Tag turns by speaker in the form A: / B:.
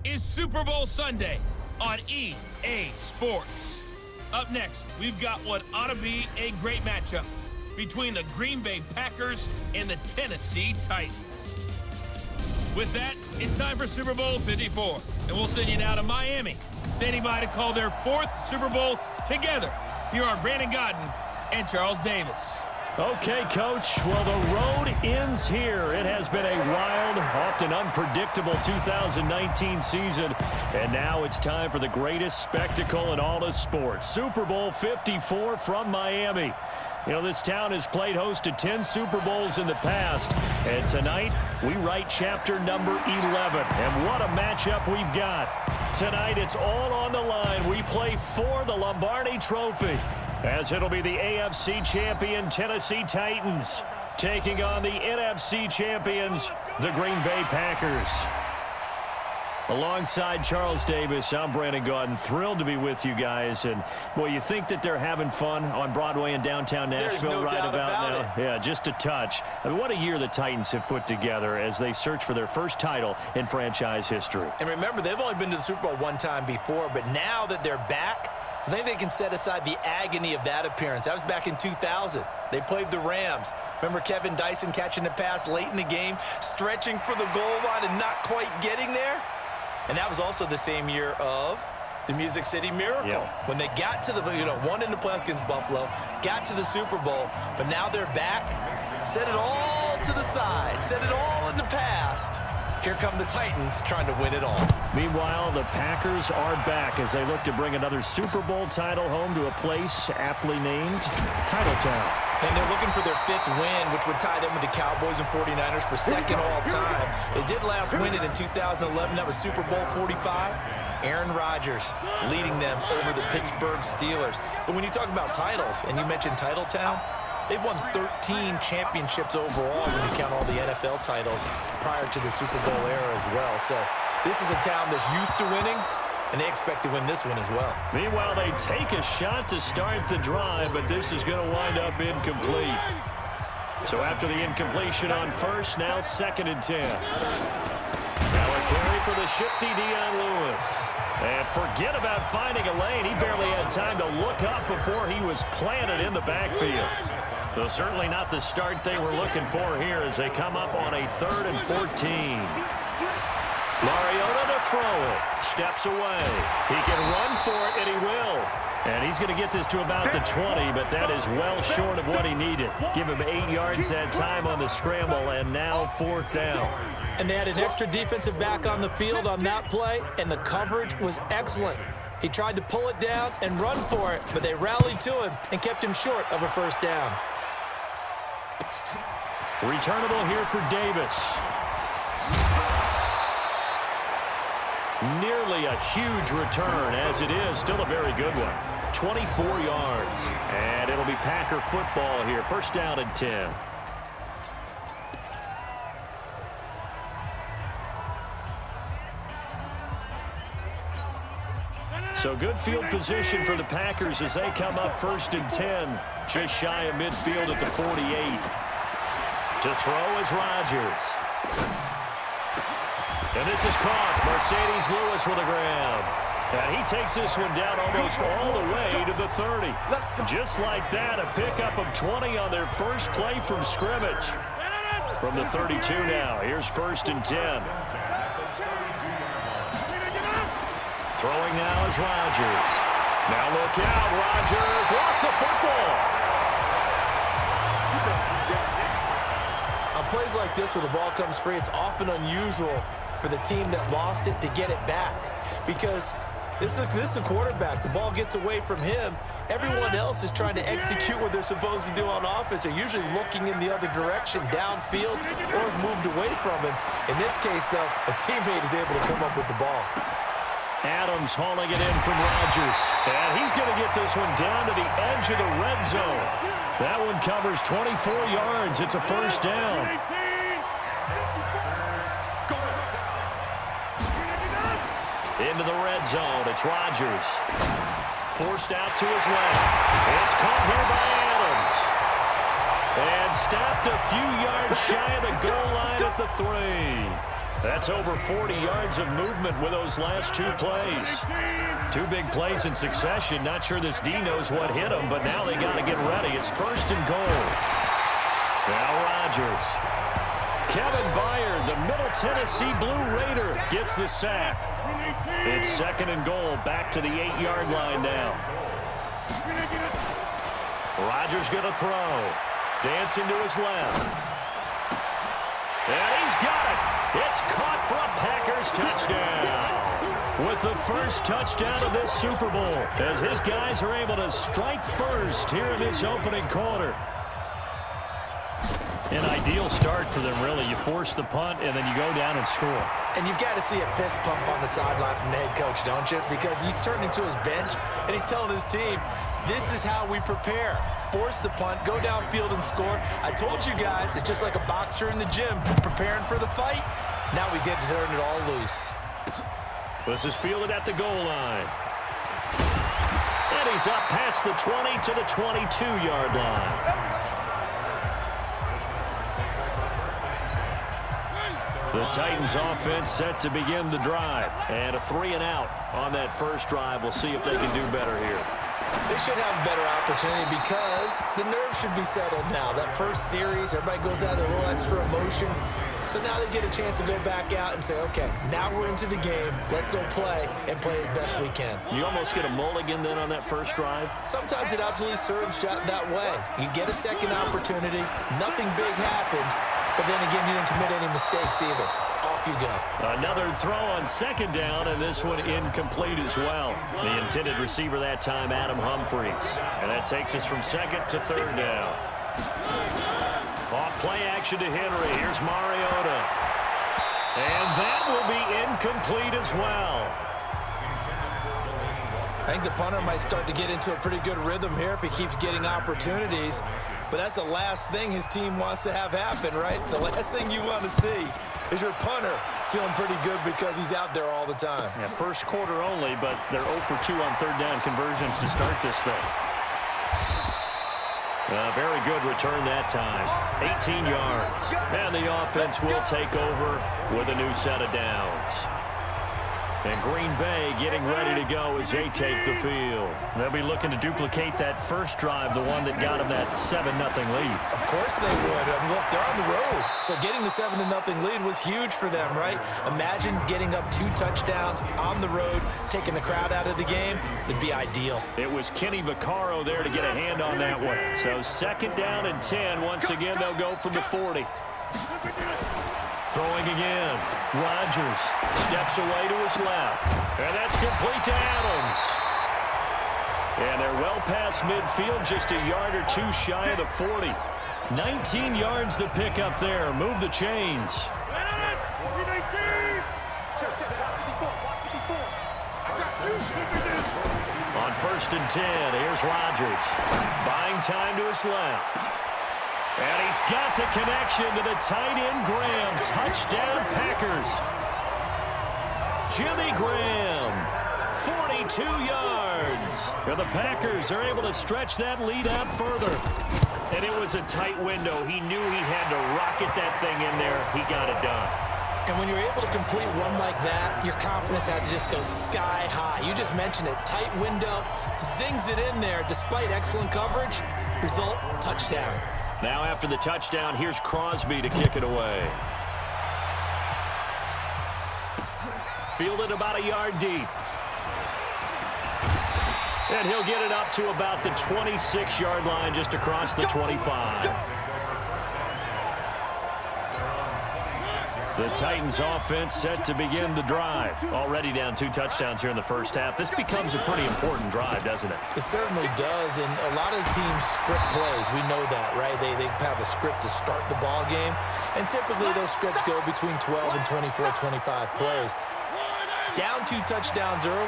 A: is Super Bowl Sunday on EA Sports. Up next, we've got what ought to be a great matchup between the Green Bay Packers and the Tennessee Titans. With that, it's time for Super Bowl 54, and we'll send you now to Miami, standing by to call their fourth Super Bowl together. Here are Brandon Gaudin and Charles Davis.
B: Okay, Coach. Well, the road ends here. It has been a wild, often unpredictable 2019 season, and now it's time for the greatest spectacle in all of sports. Super Bowl 54 from Miami. You know, this town has played host to 10 Super Bowls in the past, and tonight we write chapter number 11. And what a matchup we've got. Tonight it's all on the line. We play for the Lombardi Trophy, as it'll be the AFC champion Tennessee Titans taking on the NFC champions, the Green Bay Packers. Alongside Charles Davis, I'm Brandon Gaudin. Thrilled to be with you guys. And, boy, you think that they're having fun on Broadway in downtown Nashville right about now? Yeah, just a touch. I mean, what a year the Titans have put together as they search for their first title in franchise history.
C: And remember, they've only been to the Super Bowl one time before, but now that they're back, I think they can set aside the agony of that appearance. That was back in 2000. They played the Rams. Remember Kevin Dyson catching the pass late in the game, stretching for the goal line and not quite getting there? And that was also the same year of the Music City Miracle.
B: Yep.
C: When they got to the, won in the playoffs against Buffalo, got to the Super Bowl, but now they're back. Set it all to the side. Set it all in the past. Here come the Titans trying to win it all.
B: Meanwhile, the Packers are back as they look to bring another Super Bowl title home to a place aptly named Titletown.
C: And they're looking for their fifth win, which would tie them with the Cowboys and 49ers for second all-time. They did last win it in 2011. That was Super Bowl 45. Aaron Rodgers leading them over the Pittsburgh Steelers. But when you talk about titles, and you mentioned Titletown, they've won 13 championships overall when you count all the NFL titles prior to the Super Bowl era as well. So this is a town that's used to winning, and they expect to win this one as well.
B: Meanwhile, they take a shot to start the drive, but this is going to wind up incomplete. So after the incompletion on first, now 2nd and 10. Now a carry for the shifty Dion Lewis. And forget about finding a lane. He barely had time to look up before he was planted in the backfield. So certainly not the start they were looking for here as they come up on a 3rd and 14. Mariota to throw it. Steps away. He can run for it, and he will. And he's going to get this to about the 20, but that is well short of what he needed. Give him 8 yards that time on the scramble, and now 4th down.
C: And they had an extra defensive back on the field on that play, and the coverage was excellent. He tried to pull it down and run for it, but they rallied to him and kept him short of a first down.
B: Returnable here for Davis. Nearly a huge return, as it is still a very good one. 24 yards, and it'll be Packer football here. First down and 10. So good field position for the Packers as they come up 1st and 10. Just shy of midfield at the 48. To throw is Rodgers. And this is caught. Mercedes Lewis with a grab. And he takes this one down almost all the way to the 30. Just like that, a pickup of 20 on their first play from scrimmage. From the 32 now, here's 1st and 10. Throwing now is Rodgers. Now look out, Rodgers lost the football.
C: On plays like this where the ball comes free, it's often unusual for the team that lost it to get it back, because this is a quarterback. The ball gets away from him. Everyone else is trying to execute what they're supposed to do on offense. They're usually looking in the other direction, downfield, or have moved away from him. In this case, though, a teammate is able to come up with the ball.
B: Adams hauling it in from Rodgers. And he's going to get this one down to the edge of the red zone. That one covers 24 yards. It's a first down. Into the red zone. It's Rodgers. Forced out to his left. It's caught here by Adams. And stopped a few yards shy of the goal line at the 3. That's over 40 yards of movement with those last 2 plays. 2 big plays in succession. Not sure this D knows what hit him, but now they got to get ready. It's 1st and goal. Now Rodgers. Kevin Byard, the Middle Tennessee Blue Raider, gets the sack. It's 2nd and goal, back to the 8-yard line now. Rodgers going to throw. Dancing to his left. And he's got it. It's caught for a Packers touchdown. With the first touchdown of this Super Bowl, as his guys are able to strike first here in this opening quarter. An ideal start for them, really. You force the punt, and then you go down and score.
C: And you've got to see a fist pump on the sideline from the head coach, don't you? Because he's turning into his bench, and he's telling his team, this is how we prepare. Force the punt, go downfield and score. I told you guys, it's just like a boxer in the gym preparing for the fight. Now we get to turn it all loose.
B: This is fielded at the goal line. And he's up past the 20 to the 22-yard line. The Titans offense set to begin the drive. And a 3-and-out on that first drive. We'll see if they can do better here.
C: They should have a better opportunity because the nerves should be settled now. That first series, everybody goes out with a little extra emotion. So now they get a chance to go back out and say, okay, now we're into the game. Let's go play and play as best we can.
B: You almost get a mulligan then on that first drive?
C: Sometimes it absolutely serves that way. You get a second opportunity. Nothing big happened. But then again, you didn't commit any mistakes either. Off you go.
B: Another throw on 2nd down, and this one incomplete as well. The intended receiver that time, Adam Humphries. And that takes us from 2nd to 3rd down. Off play action to Henry. Here's Mariota. And that will be incomplete as well.
C: I think the punter might start to get into a pretty good rhythm here if he keeps getting opportunities. But that's the last thing his team wants to have happen, right? The last thing you want to see is your punter feeling pretty good because he's out there all the time.
B: Yeah, first quarter only, but they're 0 for 2 on 3rd down conversions to start this thing. Very good return that time. 18 yards. And the offense will take over with a new set of downs. And Green Bay getting ready to go as they take the field. They'll be looking to duplicate that first drive, the one that got them that 7-0 lead.
C: Of course they would. I mean, look, they're on the road. So getting the 7-0 lead was huge for them, right? Imagine getting up 2 touchdowns on the road, taking the crowd out of the game. It'd be ideal.
B: It was Kenny Vaccaro there to get a hand on that one. So 2nd down and 10. Once again, they'll go from the 40. Throwing again. Rodgers steps away to his left. And that's complete to Adams. And they're well past midfield, just a yard or 2 shy of the 40. 19 yards the pick up there. Move the chains. On 1st and 10, here's Rodgers. Buying time to his left. And he's got the connection to the tight end, Graham. Touchdown, Packers. Jimmy Graham, 42 yards. And the Packers are able to stretch that lead out further. And it was a tight window. He knew he had to rocket that thing in there. He got it done.
C: And when you're able to complete one like that, your confidence has to just go sky high. You just mentioned it. Tight window, zings it in there despite excellent coverage. Result, touchdown.
B: Now after the touchdown, here's Crosby to kick it away. Fielded about a yard deep. And he'll get it up to about the 26-yard line, just across the 25. The Titans offense set to begin the drive. Already down 2 touchdowns here in the first half. This becomes a pretty important drive, doesn't it?
C: It certainly does, and a lot of teams script plays. We know that, right? They have a script to start the ball game, and typically those scripts go between 12 and 24, 25 plays. Down 2 touchdowns early.